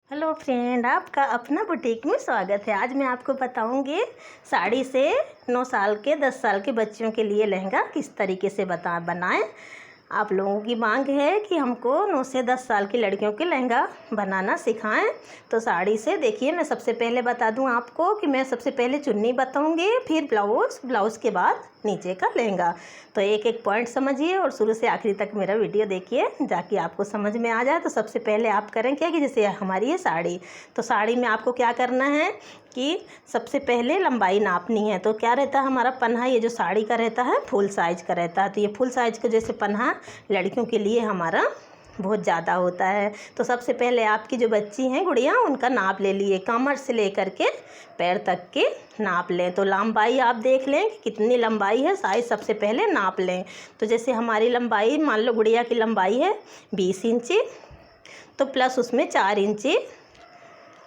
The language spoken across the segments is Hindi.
हेलो फ्रेंड, आपका अपना बुटीक में स्वागत है। आज मैं आपको बताऊंगी साड़ी से 9 साल के 10 साल के बच्चियों के लिए लहंगा किस तरीके से बनाएं। आप लोगों की मांग है कि हमको 9 से 10 साल की लड़कियों के लहंगा बनाना सिखाएं। तो साड़ी से देखिए, मैं सबसे पहले बता दूं आपको कि मैं सबसे पहले चुन्नी बताऊंगी, फिर ब्लाउज़ के बाद नीचे का लहंगा। तो एक एक पॉइंट समझिए और शुरू से आखिरी तक मेरा वीडियो देखिए ताकि आपको समझ में आ जाए। तो सबसे पहले आप करें क्या कि जैसे हमारी ये साड़ी, तो साड़ी में आपको क्या करना है कि सबसे पहले लंबाई नापनी है। तो क्या रहता है हमारा पन्हा, ये जो साड़ी का रहता है फुल साइज़ का रहता है। तो ये फुल साइज़ का जैसे पन्हा लड़कियों के लिए हमारा बहुत ज़्यादा होता है। तो सबसे पहले आपकी जो बच्ची हैं गुड़िया, उनका नाप ले लिए, कमर से लेकर के पैर तक के नाप लें। तो लंबाई आप देख लें कि कितनी लंबाई है, साइज़ सबसे पहले नाप लें। तो जैसे हमारी लंबाई, मान लो गुड़िया की लंबाई है 20 इंची, तो प्लस उसमें 4 इंची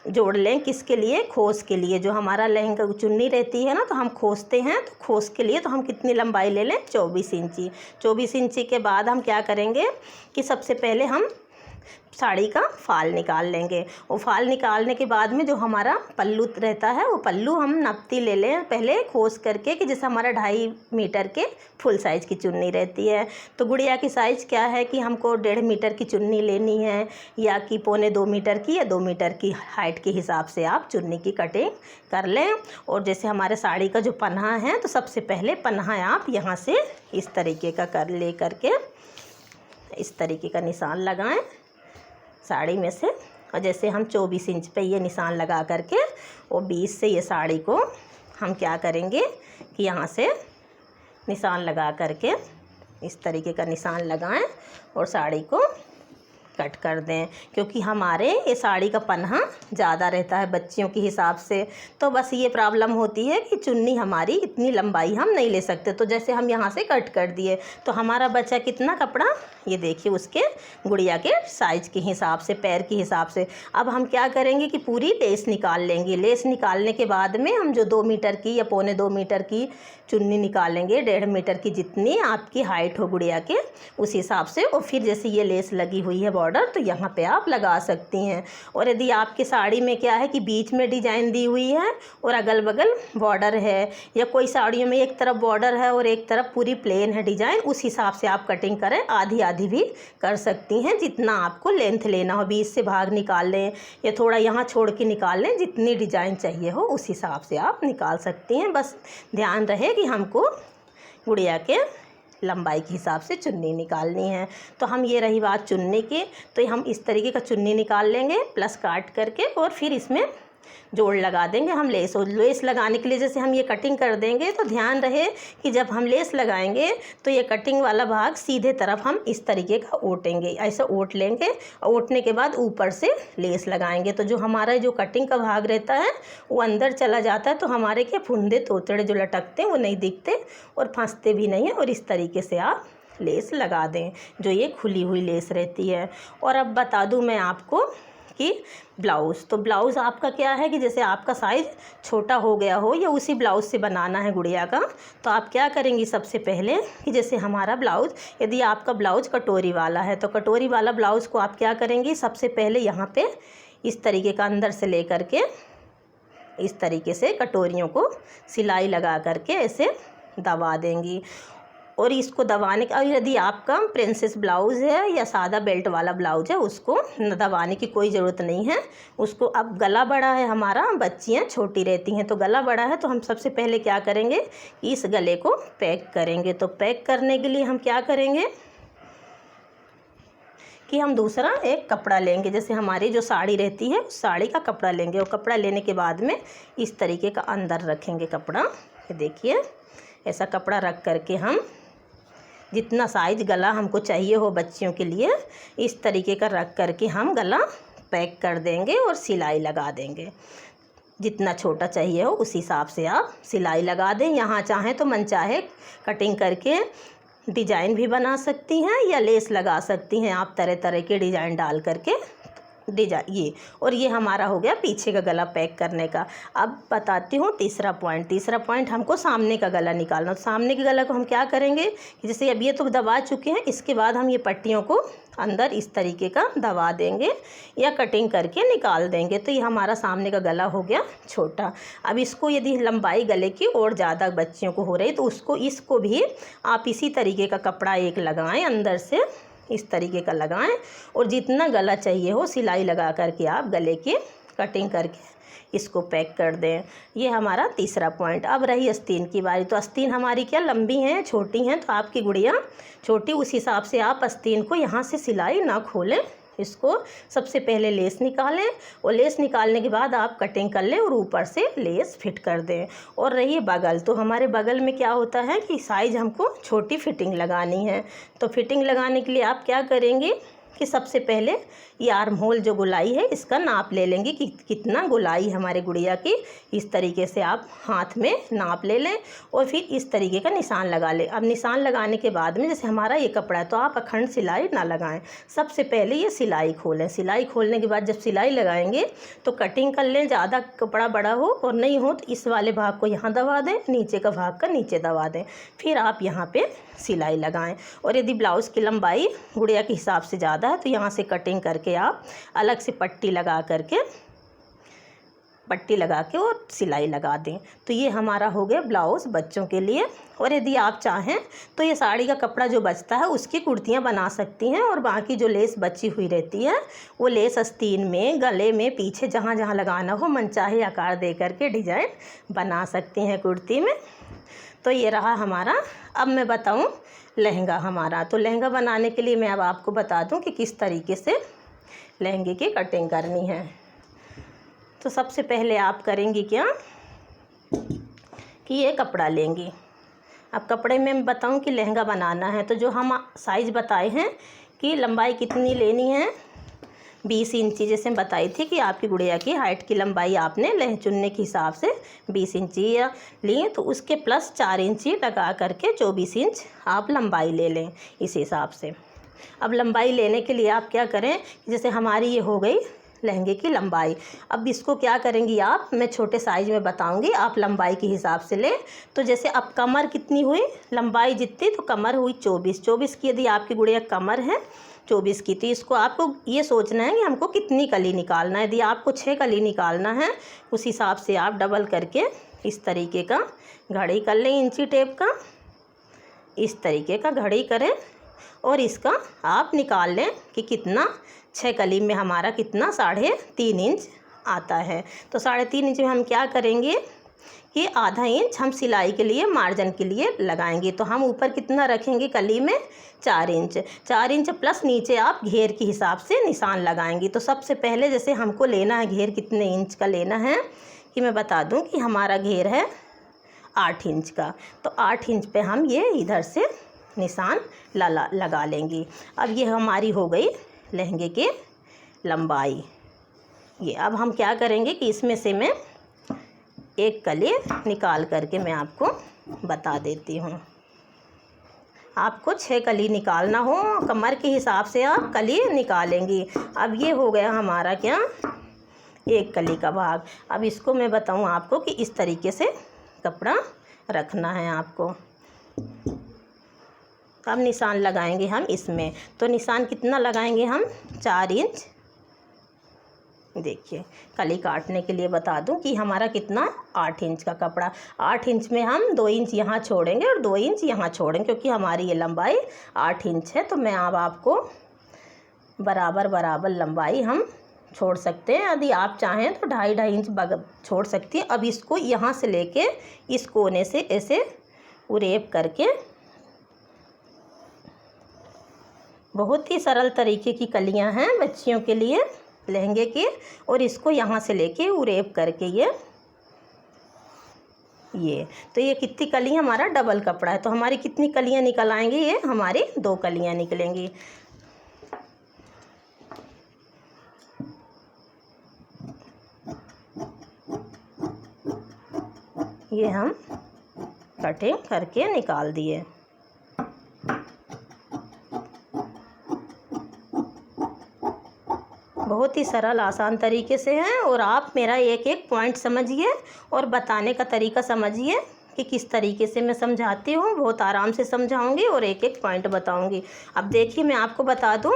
जोड़ लें। किसके लिए? खोस के लिए। जो हमारा लहंगा चुन्नी रहती है ना, तो हम खोसते हैं, तो खोस के लिए तो हम कितनी लंबाई ले लें? 24 इंची। 24 इंची के बाद हम क्या करेंगे कि सबसे पहले हम साड़ी का फाल निकाल लेंगे। और फाल निकालने के बाद में जो हमारा पल्लू रहता है, वो पल्लू हम नपती ले लें पहले खोस करके, कि जैसे हमारा 2.5 मीटर के फुल साइज़ की चुन्नी रहती है। तो गुड़िया की साइज़ क्या है कि हमको 1.5 मीटर की चुन्नी लेनी है, या कि 1.25 मीटर की या 2 मीटर की हाइट के हिसाब से आप चुन्नी की कटिंग कर लें। और जैसे हमारे साड़ी का जो पन्हा है, तो सबसे पहले पन्हा आप यहाँ से इस तरीके का ले करके इस तरीके का निशान लगाएं साड़ी में से। और जैसे हम 24 इंच पे ये निशान लगा करके और 20 से ये साड़ी को हम क्या करेंगे कि यहाँ से निशान लगा करके इस तरीके का निशान लगाएं और साड़ी को कट कर दें। क्योंकि हमारे ये साड़ी का पन्हा ज़्यादा रहता है बच्चियों के हिसाब से, तो बस ये प्रॉब्लम होती है कि चुन्नी हमारी इतनी लंबाई हम नहीं ले सकते। तो जैसे हम यहाँ से कट कर दिए, तो हमारा बचा कितना कपड़ा, ये देखिए उसके गुड़िया के साइज़ के हिसाब से, पैर के हिसाब से। अब हम क्या करेंगे कि पूरी लेस निकाल लेंगे। लेस निकालने के बाद में हम जो 2 मीटर की या 1.25 मीटर की चुन्नी निकालेंगे, 1.5 मीटर की, जितनी आपकी हाइट हो गुड़िया के उस हिसाब से। और फिर जैसे ये लेस लगी हुई है बॉर्डर, तो यहाँ पे आप लगा सकती हैं। और यदि आपकी साड़ी में क्या है कि बीच में डिजाइन दी हुई है और अगल बगल बॉर्डर है, या कोई साड़ियों में एक तरफ बॉर्डर है और एक तरफ पूरी प्लेन है डिजाइन, उस हिसाब से आप कटिंग करें। आधी आधी भी कर सकती हैं, जितना आपको लेंथ लेना हो। बीच से भाग निकाल लें या थोड़ा यहाँ छोड़ के निकाल लें, जितनी डिजाइन चाहिए हो उस हिसाब से आप निकाल सकती हैं। बस ध्यान रहे कि हमको गुड़िया के लंबाई के हिसाब से चुन्नी निकालनी है। तो हम, ये रही बात चुन्नी की, तो हम इस तरीके का चुन्नी निकाल लेंगे प्लस काट करके, और फिर इसमें जोड़ लगा देंगे हम लेस। और लेस लगाने के लिए जैसे हम ये कटिंग कर देंगे, तो ध्यान रहे कि जब हम लेस लगाएंगे तो ये कटिंग वाला भाग सीधे तरफ हम इस तरीके का ओटेंगे, ऐसा ओट लेंगे। और ओटने के बाद ऊपर से लेस लगाएंगे, तो जो हमारा जो कटिंग का भाग रहता है वो अंदर चला जाता है। तो हमारे के फुंदे तोतड़े जो लटकते हैं वो नहीं दिखते और फंसते भी नहीं हैं। और इस तरीके से आप लेस लगा दें, जो ये खुली हुई लेस रहती है। और अब बता दूं मैं आपको कि ब्लाउज़, तो ब्लाउज़ आपका क्या है कि जैसे आपका साइज़ छोटा हो गया हो या उसी ब्लाउज़ से बनाना है गुड़िया का, तो आप क्या करेंगी सबसे पहले कि जैसे हमारा ब्लाउज़, यदि आपका ब्लाउज़ कटोरी वाला है, तो कटोरी वाला ब्लाउज़ को आप क्या करेंगी, सबसे पहले यहाँ पे इस तरीके का अंदर से ले करके इस तरीके से कटोरियों को सिलाई लगा करके ऐसे दबा देंगी। और इसको दबाने का, यदि आपका प्रिंसेस ब्लाउज़ है या सादा बेल्ट वाला ब्लाउज है, उसको दबाने की कोई ज़रूरत नहीं है उसको। अब गला बड़ा है हमारा, बच्चियां छोटी रहती हैं, तो गला बड़ा है, तो हम सबसे पहले क्या करेंगे, इस गले को पैक करेंगे। तो पैक करने के लिए हम क्या करेंगे कि हम दूसरा एक कपड़ा लेंगे। जैसे हमारी जो साड़ी रहती है उस साड़ी का कपड़ा लेंगे, और कपड़ा लेने के बाद में इस तरीके का अंदर रखेंगे कपड़ा। देखिए ऐसा कपड़ा रख करके हम जितना साइज गला हमको चाहिए हो बच्चियों के लिए, इस तरीके का रख करके हम गला पैक कर देंगे और सिलाई लगा देंगे। जितना छोटा चाहिए हो उस हिसाब से आप सिलाई लगा दें। यहाँ चाहें तो मनचाहे कटिंग करके डिजाइन भी बना सकती हैं या लेस लगा सकती हैं आप, तरह तरह के डिजाइन डाल करके। डिजाइन ये। और ये हमारा हो गया पीछे का गला पैक करने का। अब बताती हूँ तीसरा पॉइंट हमको सामने का गला निकालना। तो सामने के गला को हम क्या करेंगे कि जैसे अब ये तो दबा चुके हैं, इसके बाद हम ये पट्टियों को अंदर इस तरीके का दबा देंगे या कटिंग करके निकाल देंगे। तो ये हमारा सामने का गला हो गया छोटा। अब इसको यदि लंबाई गले की और ज़्यादा बच्चियों को हो रही तो इसको भी आप इसी तरीके का कपड़ा एक लगाएं, अंदर से इस तरीके का लगाएं और जितना गला चाहिए हो सिलाई लगा करके आप गले की कटिंग करके इसको पैक कर दें। ये हमारा तीसरा पॉइंट। अब रही आस्तीन की बारी। तो आस्तीन हमारी क्या लंबी हैं, छोटी हैं, तो आपकी गुड़िया छोटी, उस हिसाब से आप आस्तीन को यहाँ से सिलाई ना खोलें। इसको सबसे पहले लेस निकालें और लेस निकालने के बाद आप कटिंग कर लें और ऊपर से लेस फिट कर दें। और रही बगल, तो हमारे बगल में क्या होता है कि साइज़ हमको छोटी फिटिंग लगानी है। तो फिटिंग लगाने के लिए आप क्या करेंगे कि सबसे पहले ये आर्म होल जो गोलाई है इसका नाप ले लेंगे कि कितना गोलाई हमारे गुड़िया की। इस तरीके से आप हाथ में नाप ले लें और फिर इस तरीके का निशान लगा लें। अब निशान लगाने के बाद में जैसे हमारा ये कपड़ा है तो आप अखंड सिलाई ना लगाएं। सबसे पहले ये सिलाई खोलें। सिलाई खोलने के बाद जब सिलाई लगाएंगे तो कटिंग कर लें, ज़्यादा कपड़ा बड़ा हो और नहीं हो तो इस वाले भाग को यहाँ दबा दें, नीचे का भाग का नीचे दबा दें, फिर आप यहाँ पे सिलाई लगाएं। और यदि ब्लाउज़ की लंबाई गुड़िया के हिसाब से ज़्यादा है तो यहाँ से कटिंग करके आप अलग से पट्टी लगा के और सिलाई लगा दें। तो ये हमारा हो गया ब्लाउज़ बच्चों के लिए। और यदि आप चाहें तो ये साड़ी का कपड़ा जो बचता है उसकी कुर्तियाँ बना सकती हैं और बाकी जो लेस बची हुई रहती है वो लेस आस्तीन में, गले में, पीछे जहाँ जहाँ लगाना हो मनचाहे आकार दे करके डिजाइन बना सकती हैं कुर्ती में। तो ये रहा हमारा। अब मैं बताऊं लहंगा हमारा। तो लहंगा बनाने के लिए मैं अब आपको बता दूं कि किस तरीके से लहंगे की कटिंग करनी है। तो सबसे पहले आप करेंगी क्या कि ये कपड़ा लेंगी। अब कपड़े में मैं बताऊं कि लहंगा बनाना है तो जो हम साइज़ बताए हैं कि लंबाई कितनी लेनी है, 20 इंची जैसे बताई थी कि आपकी गुड़िया की हाइट की लंबाई आपने लहंगा चुनने के हिसाब से 20 इंची या लिए तो उसके प्लस 4 इंची लगा करके 24 इंच आप लंबाई ले लें इस हिसाब से। अब लंबाई लेने के लिए आप क्या करें, जैसे हमारी ये हो गई लहंगे की लंबाई। अब इसको क्या करेंगी आप, मैं छोटे साइज में बताऊंगी, आप लंबाई के हिसाब से लें। तो जैसे अब कमर कितनी हुई, लंबाई जितनी, तो कमर हुई 24 की यदि आपकी गुड़िया कमर है 24 की, तो इसको आपको ये सोचना है कि हमको कितनी कली निकालना है। यदि आपको 6 कली निकालना है उस हिसाब से आप डबल करके इस तरीके का घड़ी कर लें, इंची टेप का इस तरीके का घड़ी करें और इसका आप निकाल लें कि कितना 6 कली में हमारा कितना 3.5 इंच आता है। तो 3.5 इंच में हम क्या करेंगे कि आधा इंच हम सिलाई के लिए मार्जिन के लिए लगाएंगे। तो हम ऊपर कितना रखेंगे कली में 4 इंच प्लस नीचे आप घेर के हिसाब से निशान लगाएंगे। तो सबसे पहले जैसे हमको लेना है घेर कितने इंच का लेना है कि मैं बता दूं कि हमारा घेर है 8 इंच का। तो 8 इंच पे हम ये इधर से निशान लगा लेंगे। अब ये हमारी हो गई लहंगे की लंबाई। ये अब हम क्या करेंगे कि इसमें से मैं एक कली निकाल करके मैं आपको बता देती हूँ। आपको 6 कली निकालना हो, कमर के हिसाब से आप कली निकालेंगी। अब ये हो गया हमारा क्या, एक कली का भाग। अब इसको मैं बताऊँ आपको कि इस तरीके से कपड़ा रखना है आपको। अब निशान लगाएंगे हम इसमें। तो निशान कितना लगाएंगे हम 4 इंच। देखिए कली काटने के लिए बता दूं कि हमारा कितना 8 इंच का कपड़ा, 8 इंच में हम 2 इंच यहाँ छोड़ेंगे और 2 इंच यहाँ छोड़ेंगे क्योंकि हमारी ये लंबाई 8 इंच है। तो मैं अब आपको बराबर लंबाई हम छोड़ सकते हैं। यदि आप चाहें तो 2.5 इंच छोड़ सकती हैं। अब इसको यहाँ से लेके इस कोने से ऐसे उरेप करके, बहुत ही सरल तरीके की कलियां हैं बच्चियों के लिए लहंगे की। और इसको यहाँ से लेके उरेप करके ये तो ये कितनी कली, हमारा डबल कपड़ा है तो हमारी कितनी कलियां निकल आएंगी, ये हमारी 2 कलियां निकलेंगी। ये हम कटिंग करके निकाल दिए। बहुत ही सरल आसान तरीके से है और आप मेरा एक एक पॉइंट समझिए और बताने का तरीका समझिए कि किस तरीके से मैं समझाती हूँ। बहुत आराम से समझाऊंगी और एक एक पॉइंट बताऊंगी। अब देखिए मैं आपको बता दूँ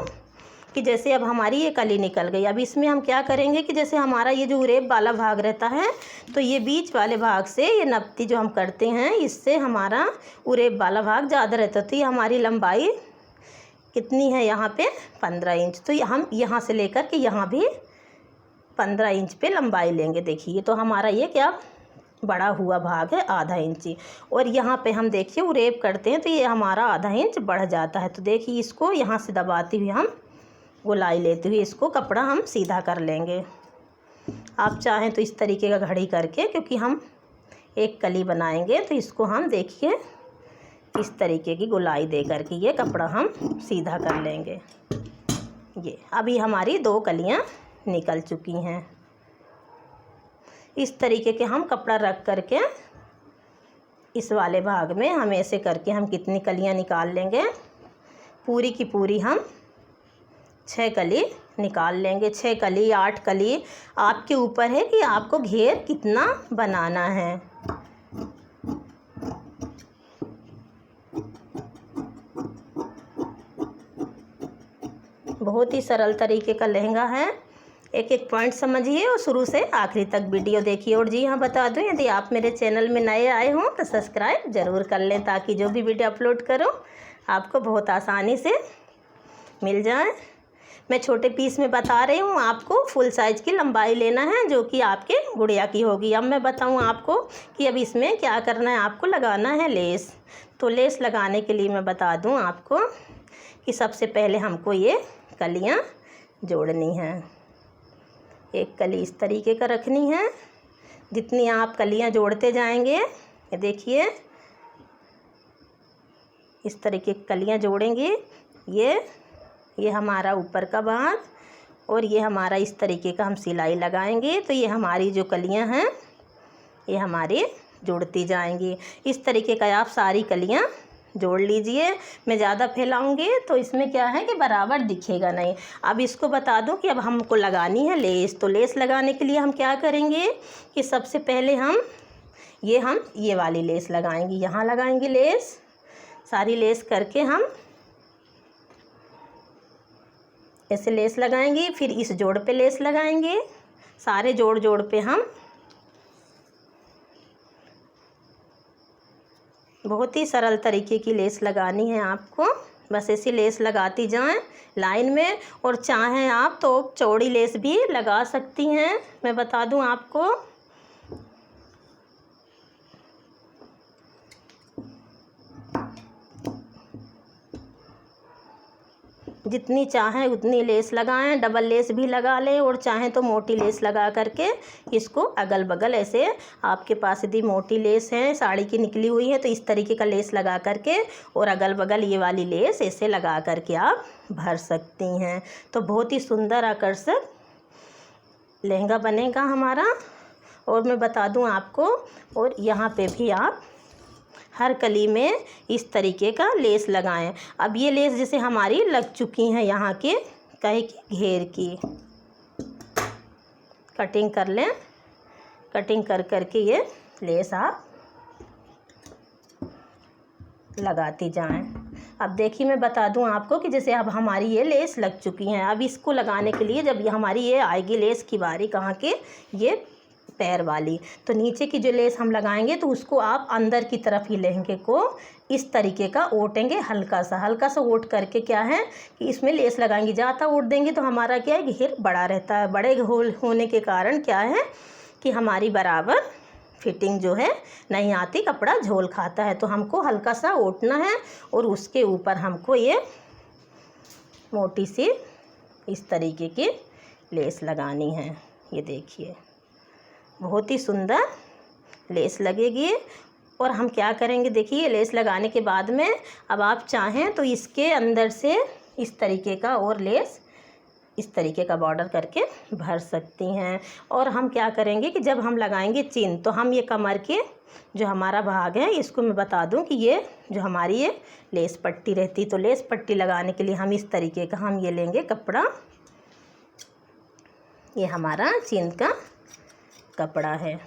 कि जैसे अब हमारी ये कली निकल गई, अब इसमें हम क्या करेंगे कि जैसे हमारा ये जो उरेब वाला भाग रहता है तो ये बीच वाले भाग से ये नब्ती जो हम करते हैं इससे हमारा उरेब वाला भाग ज़्यादा रहता है। तो ये हमारी लंबाई कितनी है यहाँ पे 15 इंच। तो हम यहाँ से लेकर के यहाँ भी 15 इंच पे लंबाई लेंगे। देखिए तो हमारा ये क्या बड़ा हुआ भाग है आधा इंची, और यहाँ पे हम देखिए उरेब करते हैं तो ये हमारा आधा इंच बढ़ जाता है। तो देखिए इसको यहाँ से दबाती हुई हम गोलाई लेते हुए इसको कपड़ा हम सीधा कर लेंगे। आप चाहें तो इस तरीके का घड़ी करके, क्योंकि हम एक कली बनाएंगे तो इसको हम देखिए इस तरीके की गोलाई दे करके ये कपड़ा हम सीधा कर लेंगे। ये अभी हमारी 2 कलियां निकल चुकी हैं। इस तरीके के हम कपड़ा रख करके इस वाले भाग में हम ऐसे करके हम कितनी कलियां निकाल लेंगे, पूरी की पूरी हम 6 कली निकाल लेंगे। 6 कली 8 कली आपके ऊपर है कि आपको घेर कितना बनाना है। बहुत ही सरल तरीके का लहंगा है। एक एक पॉइंट समझिए और शुरू से आखिरी तक वीडियो देखिए। और जी हाँ बता दूं, यदि आप मेरे चैनल में नए आए हों तो सब्सक्राइब ज़रूर कर लें, ताकि जो भी वीडियो अपलोड करूं आपको बहुत आसानी से मिल जाए। मैं छोटे पीस में बता रही हूँ, आपको फुल साइज़ की लंबाई लेना है जो कि आपके गुड़िया की होगी। अब मैं बताऊँ आपको कि अब इसमें क्या करना है। आपको लगाना है लेस। तो लेस लगाने के लिए मैं बता दूँ आपको कि सबसे पहले हमको ये कलियां जोड़नी हैं। एक कली इस तरीके का रखनी है। जितनी आप कलियां जोड़ते जाएंगे, ये देखिए इस तरीके की कलियां जोड़ेंगे। ये हमारा ऊपर का भाग और ये हमारा इस तरीके का हम सिलाई लगाएंगे। तो ये हमारी जो कलियां हैं ये हमारी जुड़ती जाएंगी। इस तरीके का आप सारी कलियां जोड़ लीजिए। मैं ज़्यादा फैलाऊंगी तो इसमें क्या है कि बराबर दिखेगा नहीं। अब इसको बता दूं कि अब हमको लगानी है लेस। तो लेस लगाने के लिए हम क्या करेंगे कि सबसे पहले हम ये वाली लेस लगाएंगे। यहाँ लगाएंगे लेस, सारी लेस करके हम ऐसे लेस लगाएंगे। फिर इस जोड़ पे लेस लगाएंगे। सारे जोड़ पे हम बहुत ही सरल तरीके की लेस लगानी है आपको। बस ऐसी लेस लगाती जाएं लाइन में, और चाहें आप तो चौड़ी लेस भी लगा सकती हैं। मैं बता दूं आपको जितनी चाहें उतनी लेस लगाएं। डबल लेस भी लगा लें और चाहें तो मोटी लेस लगा करके इसको अगल बगल ऐसे, आपके पास यदि मोटी लेस है साड़ी की निकली हुई है तो इस तरीके का लेस लगा करके और अगल बगल ये वाली लेस ऐसे लगा करके आप भर सकती हैं। तो बहुत ही सुंदर आकर्षक लहंगा बनेगा हमारा। और मैं बता दूं आपको, और यहाँ पे भी आप हर कली में इस तरीके का लेस लगाएं। अब ये लेस जैसे हमारी लग चुकी हैं यहाँ के कहीं की घेर की, कटिंग कर लें। कटिंग कर करके ये लेस आप लगाती जाएं। अब देखिए मैं बता दूं आपको कि जैसे अब हमारी ये लेस लग चुकी हैं। अब इसको लगाने के लिए जब ये हमारी ये आएगी लेस की बारी कहाँ के, ये पैर वाली, तो नीचे की जो लेस हम लगाएंगे तो उसको आप अंदर की तरफ ही लहंगे को इस तरीके का ओटेंगे। हल्का सा ओट करके क्या है कि इसमें लेस लगाएंगे। ज़्यादा ओट देंगे तो हमारा क्या है घेर बड़ा रहता है। बड़े होल होने के कारण क्या है कि हमारी बराबर फिटिंग जो है नहीं आती, कपड़ा झोल खाता है। तो हमको हल्का सा ओटना है और उसके ऊपर हमको ये मोटी सी इस तरीके की लेस लगानी है। ये देखिए बहुत ही सुंदर लेस लगेगी। और हम क्या करेंगे, देखिए लेस लगाने के बाद में अब आप चाहें तो इसके अंदर से इस तरीके का और लेस इस तरीके का बॉर्डर करके भर सकती हैं। और हम क्या करेंगे कि जब हम लगाएंगे चिन, तो हम ये कमर के जो हमारा भाग है इसको मैं बता दूं कि ये जो हमारी ये लेस पट्टी रहती, तो लेस पट्टी लगाने के लिए हम इस तरीके का हम ये लेंगे कपड़ा ये हमारा चिंद का कपड़ा है।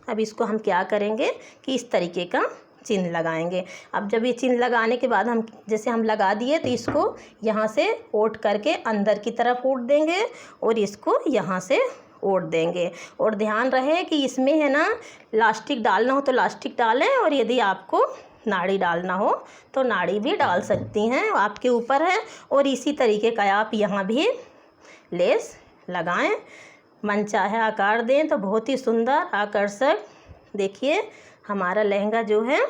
अब इसको हम क्या करेंगे कि इस तरीके का चिन्ह लगाएंगे। अब जब ये चिन्ह लगाने के बाद हम जैसे हम लगा दिए तो इसको यहाँ से ओट करके अंदर की तरफ ओट देंगे और इसको यहाँ से ओट देंगे। और ध्यान रहे कि इसमें है ना लास्टिक डालना हो तो लास्टिक डालें, और यदि आपको नाड़ी डालना हो तो नाड़ी भी डाल सकती हैं, आपके ऊपर है। और इसी तरीके का आप यहाँ भी लेस लगाएं, मनचाहे आकार दें तो बहुत ही सुंदर आकर्षक। देखिए हमारा लहंगा जो है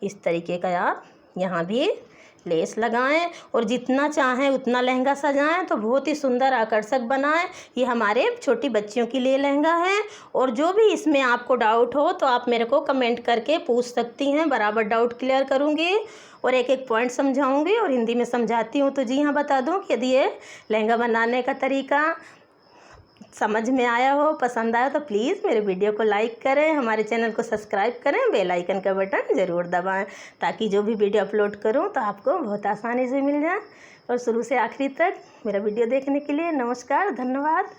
इस तरीके का आप यहाँ भी लेस लगाएं और जितना चाहें उतना लहंगा सजाएं तो बहुत ही सुंदर आकर्षक बनाएं। ये हमारे छोटी बच्चियों के लिए लहंगा है। और जो भी इसमें आपको डाउट हो तो आप मेरे को कमेंट करके पूछ सकती हैं, बराबर डाउट क्लियर करूँगी और एक एक पॉइंट समझाऊँगी और हिंदी में समझाती हूँ। तो जी हाँ, बता दूँ कि यदि ये लहंगा बनाने का तरीका समझ में आया हो, पसंद आया तो प्लीज़ मेरे वीडियो को लाइक करें, हमारे चैनल को सब्सक्राइब करें, बेल आइकन का बटन ज़रूर दबाएं ताकि जो भी वीडियो अपलोड करूं तो आपको बहुत आसानी से मिल जाए। और शुरू से आखिरी तक मेरा वीडियो देखने के लिए नमस्कार, धन्यवाद।